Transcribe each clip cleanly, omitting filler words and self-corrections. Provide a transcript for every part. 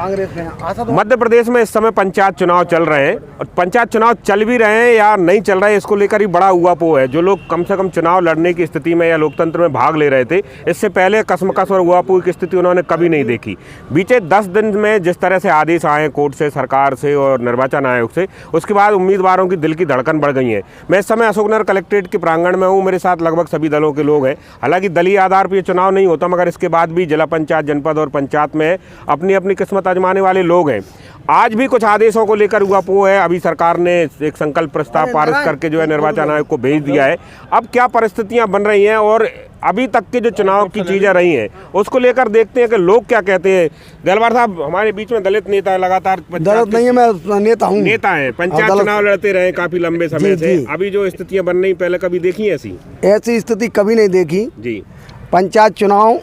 कांग्रेस में आशा तो मध्य प्रदेश में इस समय पंचायत चुनाव चल रहे हैं और पंचायत चुनाव चल भी रहे हैं या नहीं चल रहे हैं, इसको लेकर ही बड़ा उहापोह है। जो लोग कम से कम चुनाव लड़ने की स्थिति में या लोकतंत्र में भाग ले रहे थे, इससे पहले कसमकस और उहापोह की स्थिति उन्होंने कभी नहीं देखी। बीते 10 दिन में जिस तरह से आदेश आए कोर्ट से, सरकार से और निर्वाचन आयोग से, उसके बाद उम्मीदवारों की दिल की धड़कन बढ़ गई है। मैं इस समय अशोकनगर कलेक्ट्रेट के प्रांगण में हूँ, मेरे साथ लगभग सभी दलों के लोग हैं। हालांकि दलीय आधार पर ये चुनाव नहीं होता, मगर इसके बाद भी जिला पंचायत, जनपद और पंचायत में अपनी अपनी किस्मत आजमाने वाले लोग हैं। आज भी कुछ आदेशों को लेकर उहापोह है। अभी सरकार ने एक संकल्प प्रस्ताव पारित करके जो है निर्वाचन आयोग को भेज दिया है। अब क्या परिस्थितियां बन रही हैं और अभी तक के जो चुनाव की चीजें रही हैं उसको लेकर देखते हैं कि लोग क्या कहते हैं। दिलवार साहब, हमारे बीच में दलित नेता है, लगातार दलित नहीं है, मैं नेता हूँ, नेता है, पंचायत चुनाव लड़ते रहे काफी लंबे समय से। अभी जो स्थितियां बन रही, पहले कभी देखी ऐसी स्थिति कभी नहीं देखी जी। पंचायत चुनाव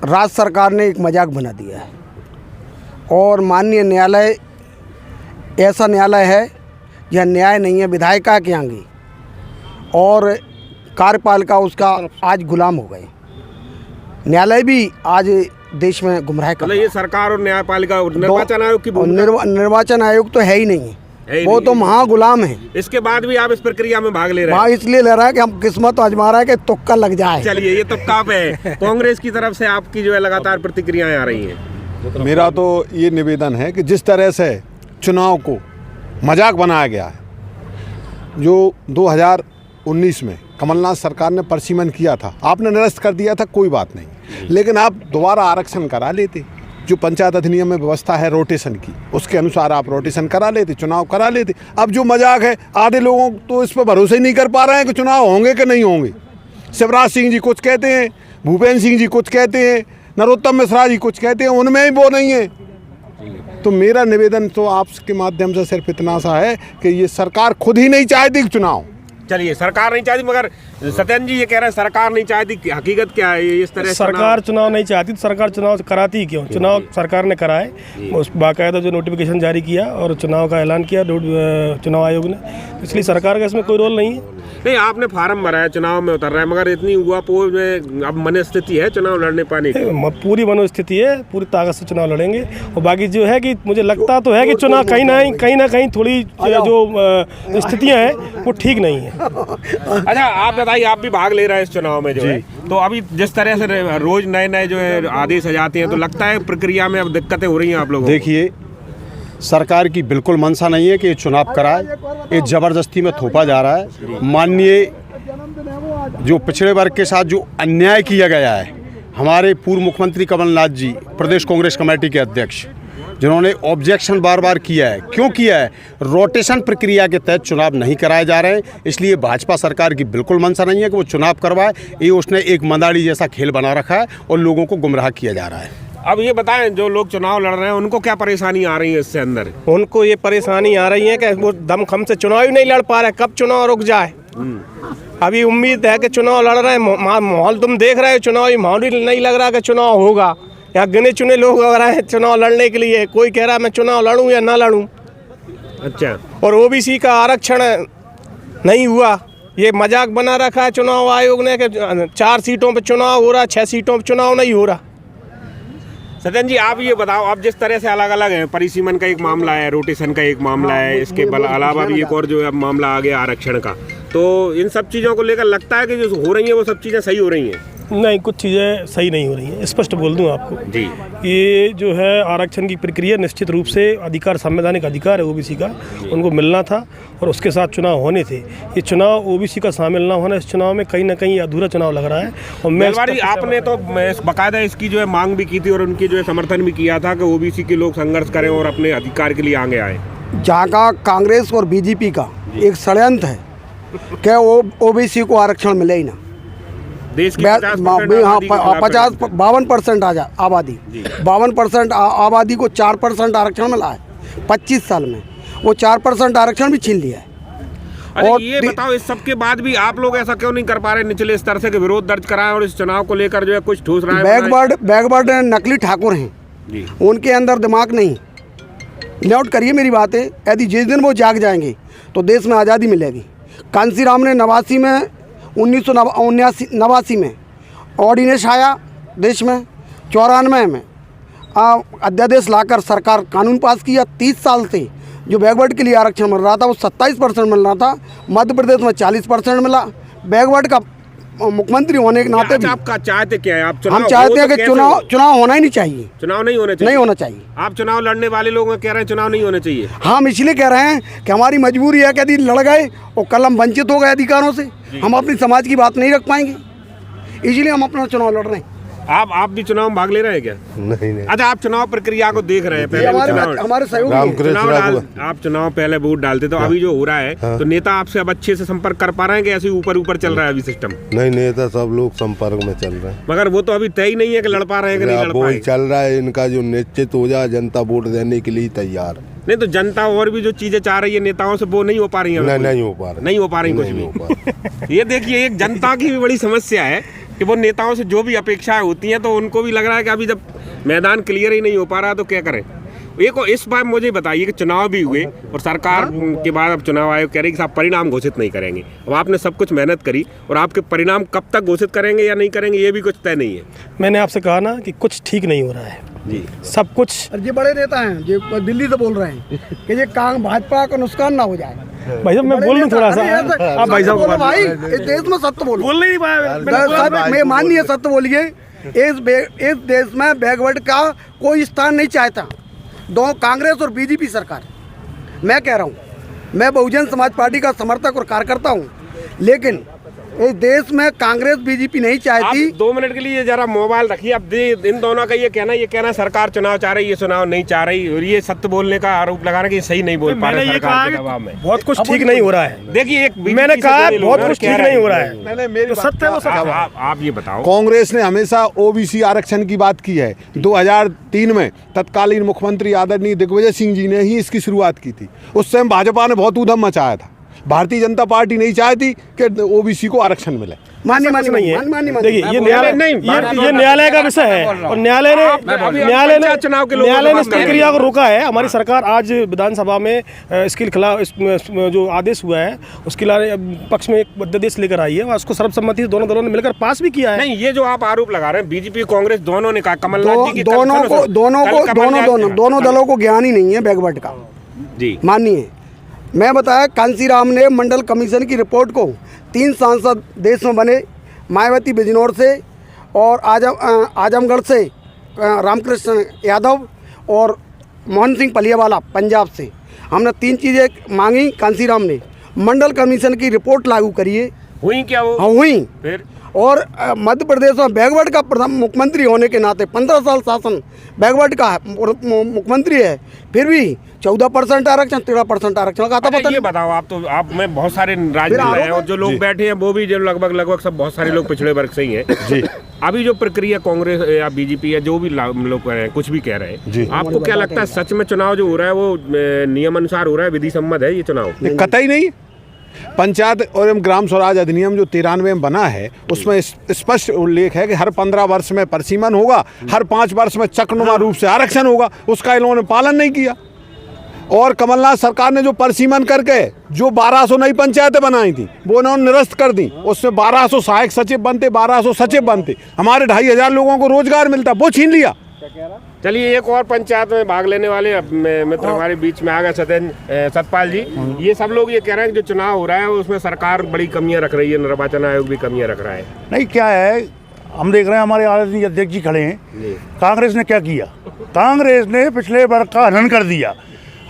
राज्य सरकार ने एक मजाक बना दिया है और माननीय न्यायालय ऐसा न्यायालय है, यह न्याय नहीं है, विधायिका के आगे और कार्यपालिका उसका आज गुलाम हो गए। न्यायालय भी आज देश में गुमराह कर, ये सरकार और न्यायपालिका, निर्वाचन आयोग की निर्वाचन आयोग तो है ही नहीं है, वो तो महागुलाम है। इसके बाद भी आप इस प्रक्रिया में भाग ले रहे हैं? हाँ, इसलिए ले रहा है कि हम किस्मत आजमा रहा है कि तुक्का लग जाए। चलिए, ये तुक्का पे कांग्रेस की तरफ से आपकी जो है लगातार प्रतिक्रियाएं आ रही हैं। मेरा तो ये निवेदन है कि जिस तरह से चुनाव को मजाक बनाया गया है, जो 2019 में कमलनाथ सरकार ने परसीमन किया था, आपने निरस्त कर दिया था, कोई बात नहीं, लेकिन आप दोबारा आरक्षण करा लेते। जो पंचायत अधिनियम में व्यवस्था है रोटेशन की, उसके अनुसार आप रोटेशन करा लेते, चुनाव करा लेते। अब जो मजाक है, आधे लोगों तो इस पर भरोसा ही नहीं कर पा रहे हैं कि चुनाव होंगे कि नहीं होंगे। शिवराज सिंह जी कुछ कहते हैं, भूपेंद्र सिंह जी कुछ कहते हैं, नरोत्तम मिश्रा जी कुछ कहते हैं, उनमें ही वो नहीं है। तो मेरा निवेदन तो आपके माध्यम से सिर्फ इतना सा है कि ये सरकार खुद ही नहीं चाहती चुनाव। चलिए, सरकार नहीं चाहती, मगर सत्यन जी ये कह रहे हैं सरकार नहीं चाहती, हकीकत क्या है? इस तरह सरकार चुनाव नहीं चाहती तो सरकार चुनाव कराती क्यों? चुनाव सरकार ने कराए, उस बाकायदा जो नोटिफिकेशन जारी किया और चुनाव का ऐलान किया चुनाव आयोग ने, इसलिए सरकार का इसमें कोई रोल नहीं है। नहीं, आपने फार्म भरा है, चुनाव में उतर रहा है, मगर इतनी उहापोह में अब मनस्थिति है चुनाव लड़ने पाने की? पूरी मनोस्थिति है, पूरी ताकत से चुनाव लड़ेंगे। और बाकी जो है कि मुझे लगता तो है कि चुनाव कहीं ना कहीं थोड़ी जो स्थितियाँ हैं वो ठीक नहीं है। अच्छा, आप बताइए, आप भी भाग ले रहे हैं इस चुनाव में जो है, तो अभी जिस तरह से रोज नए जो है आदेश आ जाते हैं, तो लगता है प्रक्रिया में अब दिक्कतें हो रही हैं आप लोगों को? देखिए, सरकार की बिल्कुल मंशा नहीं है कि ये चुनाव कराए, ये जबरदस्ती में थोपा जा रहा है। माननीय जो पिछड़े वर्ग के साथ जो अन्याय किया गया है, हमारे पूर्व मुख्यमंत्री कमलनाथ जी, प्रदेश कांग्रेस कमेटी के अध्यक्ष, जिन्होंने ऑब्जेक्शन बार बार किया है, क्यों किया है? रोटेशन प्रक्रिया के तहत चुनाव नहीं कराए जा रहे हैं, इसलिए भाजपा सरकार की बिल्कुल मंशा नहीं है कि वो चुनाव करवाए। ये उसने एक मदारी जैसा खेल बना रखा है और लोगों को गुमराह किया जा रहा है। अब ये बताएं, जो लोग चुनाव लड़ रहे हैं उनको क्या परेशानी आ रही है इससे अंदर? उनको ये परेशानी आ रही है कि वो दमखम से चुनाव ही नहीं लड़ पा रहे, कब चुनाव रुक जाए। अभी उम्मीद है कि चुनाव लड़ रहे हैं, माहौल तुम देख रहे हो, चुनावी माहौल ही नहीं लग रहा कि चुनाव होगा। या गिने चुने लोग आ रहे हैं चुनाव लड़ने के लिए, कोई कह रहा है मैं चुनाव लड़ूं या ना लड़ूं। अच्छा, और ओबीसी का आरक्षण नहीं हुआ, ये मजाक बना रखा है चुनाव आयोग ने कि 4 सीटों पे चुनाव हो रहा, 6 सीटों पे चुनाव नहीं हो रहा। सत्यन जी, आप ये बताओ, अब जिस तरह से अलग अलग है, परिसीमन का एक मामला है, रोटेशन का एक मामला है, इसके अलावा भी एक और जो है मामला आ गया आरक्षण का, तो इन सब चीज़ों को लेकर लगता है कि जो हो रही है वो सब चीज़ें सही हो रही हैं? नहीं, कुछ चीज़ें सही नहीं हो रही हैं, स्पष्ट बोल दूं आपको जी। ये जो है आरक्षण की प्रक्रिया निश्चित रूप से अधिकार, संवैधानिक अधिकार है ओबीसी का, उनको मिलना था और उसके साथ चुनाव होने थे। ये चुनाव ओबीसी का शामिल ना होना इस चुनाव में कहीं ना कहीं अधूरा चुनाव लग रहा है। और मैं आपने तो बाकायदा इसकी जो है मांग भी की थी और उनकी जो है समर्थन भी किया था कि ओबीसी के लोग संघर्ष करें और अपने अधिकार के लिए आगे आए। जहाँ का कांग्रेस और बीजेपी का एक षड्यंत्र है कि वो ओबीसी को आरक्षण मिले ही ना। देश की 52% आबादी, 52% आबादी को 4% आरक्षण मिला है 25 साल में, वो 4% आरक्षण भी छीन लिया है। और ये बताओ, इस सब के बाद भी आप लोग ऐसा क्यों नहीं कर पा रहे निचले स्तर से कि विरोध दर्ज कराएं और इस चुनाव को लेकर जो है कुछ ठोस राय? बैकवर्ड नकली ठाकुर हैं, उनके अंदर दिमाग नहीं। नोट करिए मेरी बातें, यदि जिस दिन वो जाग जाएंगे तो देश में आज़ादी मिलेगी। कांसीराम ने 1989 में ऑर्डिनेंस आया देश में, 94 में अध्यादेश लाकर सरकार कानून पास किया। 30 साल से जो बैकवर्ड के लिए आरक्षण मिल रहा था वो 27% मिल रहा था, मध्य प्रदेश में 40% मिला। बैकवर्ड का मुख्यमंत्री होने के नाते भी आप चाहते क्या है? आप हम चाहते हैं कि चुनाव होना ही नहीं चाहिए। चुनाव नहीं होने चाहिए? नहीं होना चाहिए। आप चुनाव लड़ने वाले लोग कह रहे हैं चुनाव नहीं होने चाहिए। हम इसलिए कह रहे हैं कि हमारी मजबूरी है कि यदि लड़ गए और कल हम वंचित हो गए अधिकारों से, हम अपनी समाज की बात नहीं रख पाएंगे, इसलिए हम अपना चुनाव लड़ रहे हैं। आप भी चुनाव में भाग ले रहे हैं क्या? नहीं। अच्छा, आप चुनाव प्रक्रिया को देख रहे हैं? पहले हमारे सहयोगी आप चुनाव पहले वोट डालते तो अभी जो हो रहा है तो नेता आपसे अब अच्छे से संपर्क कर पा रहे हैं कि ऐसे ऊपर चल रहा है अभी सिस्टम? नहीं, नेता सब लोग संपर्क में चल रहे हैं, मगर वो तो अभी तय ही नहीं है कि लड़ पा रहे हैं कि नहीं लड़ पाएंगे। चल रहा है इनका जो निश्चित हो जाए, जनता वोट देने के लिए तैयार। नहीं तो जनता और भी जो चीजें चाह रही है नेताओं से वो नहीं हो पा रही है? नहीं हो पा रही, नहीं हो पा रही कुछ भी। ये देखिए, एक जनता की भी बड़ी समस्या है कि वो नेताओं से जो भी अपेक्षाएं होती हैं तो उनको भी लग रहा है कि अभी जब मैदान क्लियर ही नहीं हो पा रहा तो क्या करें। एक इस बार मुझे बताइए कि चुनाव भी हुए और सरकार के बाद अब चुनाव आयोग कह रही कि आप परिणाम घोषित नहीं करेंगे। अब आपने सब कुछ मेहनत करी और आपके परिणाम कब तक घोषित करेंगे या नहीं करेंगे ये भी कुछ तय नहीं है। मैंने आपसे कहा ना कि कुछ ठीक नहीं हो रहा है जी, सब कुछ। ये बड़े नेता हैं जो दिल्ली से बोल रहे हैं कि ये भाजपा का नुकसान ना हो जाए। भाई साहब मैं बोल दूं थोड़ा सा, आप भाई साहब बोलो भाई, इस देश में सत्य बोलो। बोल नहीं पाया, मैं माननीय सत्य बोलिए। इस देश में बैकवर्ड का कोई स्थान नहीं चाहता। दो कांग्रेस और बीजेपी सरकार, मैं कह रहा हूँ, मैं बहुजन समाज पार्टी का समर्थक और कार्यकर्ता हूँ, लेकिन इस देश में कांग्रेस बीजेपी नहीं चाहती। 2 मिनट के लिए जरा मोबाइल रखिए। अब इन दोनों का ये कहना सरकार चुनाव चाह रही है, ये चुनाव नहीं चाह रही, और ये सत्य बोलने का आरोप लगा रहे कि सही नहीं बोल पा रहे सरकार के दबाव में। बहुत कुछ ठीक नहीं हो रहा है। देखिए, मैंने कहा बहुत कुछ ठीक नहीं हो रहा है, मेरी सत्य है वो सत्य। आप ये बताओ, कांग्रेस ने हमेशा ओबीसी आरक्षण की बात की है। 2003 में तत्कालीन मुख्यमंत्री आदरणीय दिग्विजय सिंह जी ने ही इसकी शुरुआत की थी। उस समय भाजपा ने बहुत ऊधम मचाया था। भारतीय जनता पार्टी नहीं चाहती कि ओबीसी को आरक्षण मिले। देखिए, ये न्यायालय का विषय है और न्यायालय ने इस प्रक्रिया को रोका है। हमारी सरकार आज विधानसभा में इसके खिलाफ जो आदेश हुआ है उसके पक्ष में एक अध्यादेश लेकर आई है और उसको सर्वसम्मति से दोनों दलों ने मिलकर पास भी किया है। नहीं, ये जो आप आरोप लगा रहे हैं बीजेपी कांग्रेस दोनों ने कहा, कमलनाथ जी की दोनों दलों को ज्ञान ही नहीं है बैकवर्ड का जी। मानिए, मैं बताया कांसीराम ने मंडल कमीशन की रिपोर्ट को 3 सांसद देश में बने, मायावती बिजनौर से और आजमगढ़ से रामकृष्ण यादव और मोहन सिंह पलियावाला पंजाब से, हमने 3 चीज़ें मांगी। कांसीराम ने मंडल कमीशन की रिपोर्ट लागू करिए, हुई क्या वो? हाँ हुई। फिर और मध्य प्रदेश में बैकवर्ड का प्रथम मुख्यमंत्री होने के नाते 15 साल शासन बैकवर्ड का मुख्यमंत्री है, फिर भी 14% आरक्षण 13% आरक्षण का था। ये बताओ, आप में बहुत सारे राज्य हैं और जो लोग बैठे हैं वो भी जो लगभग सब बहुत सारे लोग पिछड़े वर्ग से ही हैं जी। अभी जो प्रक्रिया कांग्रेस या बीजेपी या जो भी लोग कह रहे हैं, कुछ भी कह रहे हैं, आपको क्या लगता है सच में चुनाव जो हो रहा है वो नियम अनुसार हो रहा है, विधि सम्मत है ये चुनाव? कतई नहीं। पंचायत और ग्राम स्वराज अधिनियम जो 93 में बना है उसमें स्पष्ट उल्लेख है कि हर 15 वर्ष में परिसीमन होगा, हर 5 वर्ष में चक्रनुमा रूप से आरक्षण होगा। उसका इन्होंने पालन नहीं किया और कमलनाथ सरकार ने जो परिसीमन करके जो 1200 नई पंचायतें बनाई थी वो उन्होंने निरस्त कर दी। उससे 1200 सहायक सचिव बनते, 1200 सचिव बनते, हमारे 2500 लोगों को रोजगार मिलता, वो छीन लिया। चलिए, एक और पंचायत में भाग लेने वाले मित्र हमारे बीच में आ गए, सतपाल जी। ये सब लोग ये कह रहे हैं कि जो चुनाव हो रहा है उसमें सरकार बड़ी कमियां रख रही है, निर्वाचन आयोग भी कमियां रख रहा है। नहीं, क्या है, हम देख रहे हैं हमारे आदरणीय अध्यक्ष जी खड़े हैं। कांग्रेस ने क्या किया? कांग्रेस ने पिछले वर्ग का हनन कर दिया,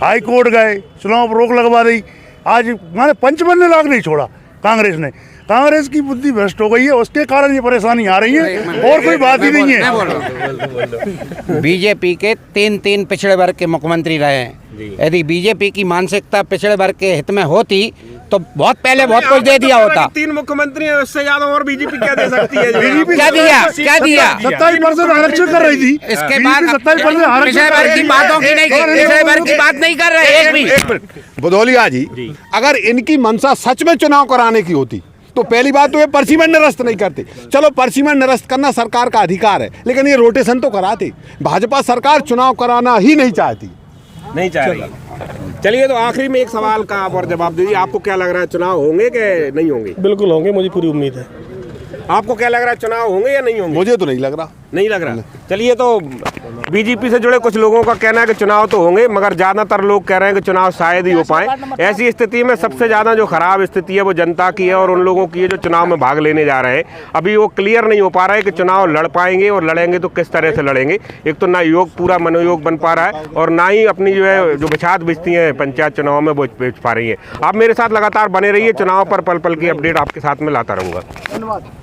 हाई कोर्ट गए, चुनाव पर रोक लगवा दी। आज मैंने पंचमन्य लाख नहीं छोड़ा कांग्रेस ने। कांग्रेस की बुद्धि भ्रष्ट हो गई है, उसके कारण ये परेशानी आ रही है और कोई बात ही नहीं है। बीजेपी के 3 पिछड़े वर्ग के मुख्यमंत्री रहे हैं। यदि बीजेपी की मानसिकता पिछड़े वर्ग के हित में होती तो बहुत पहले बहुत कुछ दे दिया होता। 3 मुख्यमंत्री हैं, उससे ज्यादा और बीजेपी क्या दे सकती है? क्या दिया 27% आरक्षण कर रही थी। इसके बाद पिछड़े वर्ग की बातों की नहीं, पिछड़े वर्ग की बात नहीं कर रहे एक भी। भदौलिया जी, अगर इनकी मंशा सच में चुनाव कराने की होती तो पहली बात तो ये परिसीमन निरस्त नहीं करते। चलो, परिसीमन निरस्त करना सरकार का अधिकार है, लेकिन ये रोटेशन तो कराते। भाजपा सरकार चुनाव कराना ही नहीं चाहती, नहीं चाह रही। चलिए, तो आखिरी में एक सवाल का आप और जवाब दीजिए। आपको क्या लग रहा है, चुनाव होंगे कि नहीं होंगे? बिल्कुल होंगे, मुझे पूरी उम्मीद है। आपको क्या लग रहा है, चुनाव होंगे या नहीं होंगे? मुझे तो नहीं लग रहा। नहीं लग रहा। चलिए, तो बीजेपी से जुड़े कुछ लोगों का कहना है कि चुनाव तो होंगे, मगर ज़्यादातर लोग कह रहे हैं कि चुनाव शायद ही हो पाए। ऐसी स्थिति में सबसे ज़्यादा जो खराब स्थिति है वो जनता की है और उन लोगों की है जो चुनाव में भाग लेने जा रहे हैं। अभी वो क्लियर नहीं हो पा रहा है कि चुनाव लड़ पाएंगे और लड़ेंगे तो किस तरह से लड़ेंगे। एक तो ना योग पूरा मनोयोग बन पा रहा है और ना ही अपनी जो है जो बिछात बिछती हैं पंचायत चुनाव में वो बेच पा रही है। आप मेरे साथ लगातार बने रहिए, चुनाव पर पल पल की अपडेट आपके साथ में लाता रहूँगा। धन्यवाद।